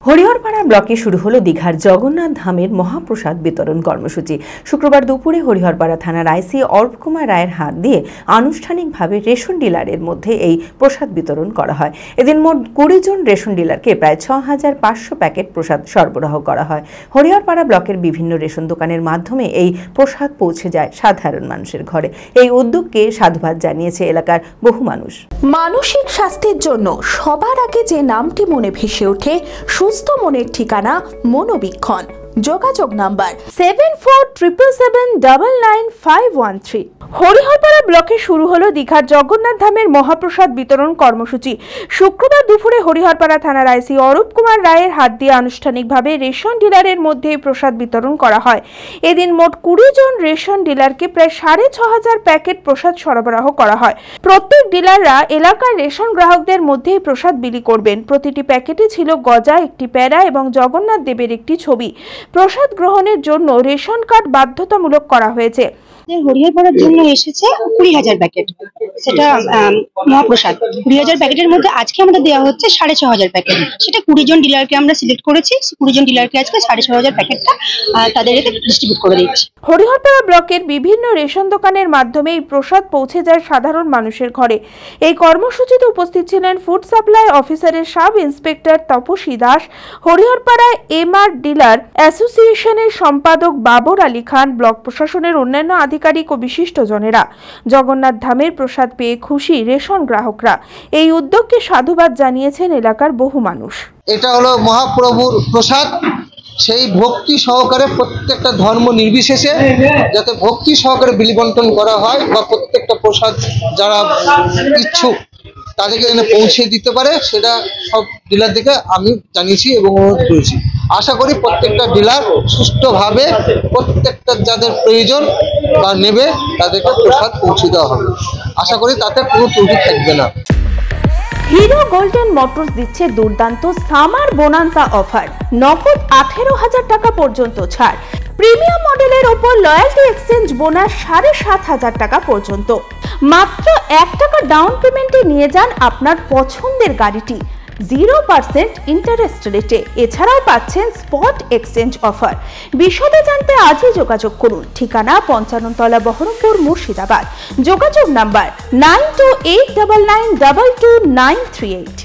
হরিহরপাড়া ব্লকে শুরু হলো দীঘার জগন্নাথ ধামের মহাপ্রসাদ বিতরণ কর্মসূচি। শুক্রবার দুপুরে হরিহরপাড়া থানার আইসি অর্প কুমার রায়ের হাত দিয়ে আনুষ্ঠানিকভাবে রেশন ডিলারের মধ্যে এই প্রসাদ বিতরণ করা হয়। এদিন মোট 20 জন রেশন ডিলারকে প্রায় 6500 প্যাকেট প্রসাদ সরবরাহ করা হয়। হরিহরপাড়া ব্লকের বিভিন্ন রেশন দোকানের মাধ্যমে এই প্রসাদ পৌঁছে যায় সাধারণ মানুষের ঘরে। এই উদ্যোগকে সাধুবাদ জানিয়েছে এলাকার বহু মানুষ। মানসিক স্বাস্থ্যের জন্য সবার আগে যে নামটি মনে ভেসে ওঠে সুস্থ মনের ঠিকানা মনোবীক্ষণ। যোগাযোগ নাম্বার 7477799513। হরিহরপাড়া ব্লকে শুরু হলো দীঘার জগন্নাথ ধামের মহাপ্রসাদ বিতরণ কর্মসূচি। শুক্রবার দুপুরে হরিহরপাড়া থানার আইসি অরূপ কুমার রায়ের হাত দিয়ে আনুষ্ঠানিকভাবে রেশন ডিলারের মধ্যে প্রসাদ বিতরণ করা হয়। এদিন মোট 20 জন রেশন ডিলারকে প্রায় 6500 প্যাকেট প্রসাদ সরবরাহ করা হয়। প্রত্যেক ডিলাররা এলাকার রেশন গ্রাহকদের মধ্যে প্রসাদ বিলি করবেন। প্রতিটি প্যাকেটে ছিল গজা, একটি প্যারা এবং জগন্নাথ দেবের একটি ছবি। প্রসাদ গ্রহণের জন্য রেশন কার্ড বাধ্যতামূলক করা হয়েছে। হরিহরপাড়ার জন্য এসেছে 20,000 প্যাকেট, সেটা মহাপ্রসাদ 20,000 প্যাকেটের মধ্যে আজকে আমাদের দেওয়া হচ্ছে 6500 প্যাকেট। সেটা 20 জন ডিলারকে আমরা সিলেক্ট করেছি। 20 জন ডিলারকে আজকে 6500 প্যাকেটটা তাদেরকে ডিস্ট্রিবিউট করে দিচ্ছি। হরিহরপাড়া ব্লকের বিভিন্ন রেশন দোকানের মাধ্যমে এই প্রসাদ পৌঁছে যায় সাধারণ মানুষের ঘরে। এই কর্মসূচিতে উপস্থিত ছিলেন ফুড সাপ্লাই অফিসারের sub inspector Tapasi Das, Hariharpara MR dealer অ্যাসোসিয়েশনের সম্পাদক বাবর আলী খান, ব্লক প্রশাসনের অন্যান্য আধিকারিক ও বিশিষ্টজনেরা। জগন্নাথ ধামের প্রসাদ পেয়ে খুশি রেশন গ্রাহকরা। এই উদ্যোগকে সাধুবাদ জানিয়েছেন এলাকার বহু মানুষ। এটা হলো মহাপ্রভুর প্রসাদ। সেই ভক্তি সহকারে প্রত্যেকটা ধর্ম নির্বিশেষে যাতে ভক্তি সহকারে বিলি বন্টন করা হয় বা প্রত্যেকটা প্রসাদ যারা ইচ্ছুক তাদেরকে এনে পৌঁছে দিতে পারে, সেটা সব ডিলারদেরকে আমি জানিয়েছি এবং অনুরোধ করেছি। আশা করি প্রত্যেকটা ডিলার সুষ্ঠুভাবে প্রত্যেকটা যাদের প্রয়োজন বা নেবে তাদেরকে প্রসাদ পৌঁছে দেওয়া হবে। আশা করি তাতে কোনো ত্রুটি থাকবে না। হিরো গোল্ডেন মোটরস দিচ্ছে দুর্দান্ত সামার বোনান্সা অফার। নগদ 18,000 টাকা পর্যন্ত ছাড়। প্রিমিয়াম মডেলের ওপর লয়্যালটি এক্সচেঞ্জ বোনাস 7,500 টাকা পর্যন্ত। মাত্র 1 টাকা ডাউন পেমেন্টে নিয়ে যান আপনার পছন্দের গাড়িটি 0% ইন্টারেস্ট রেটে। এছাড়াও পাচ্ছেন স্পট এক্সচেঞ্জ অফার। বিশদে জানতে আজই যোগাযোগ করুন। ঠিকানা 55 তলা বহরমপুর, মুর্শিদাবাদ। যোগাযোগ নাম্বার 9289922938।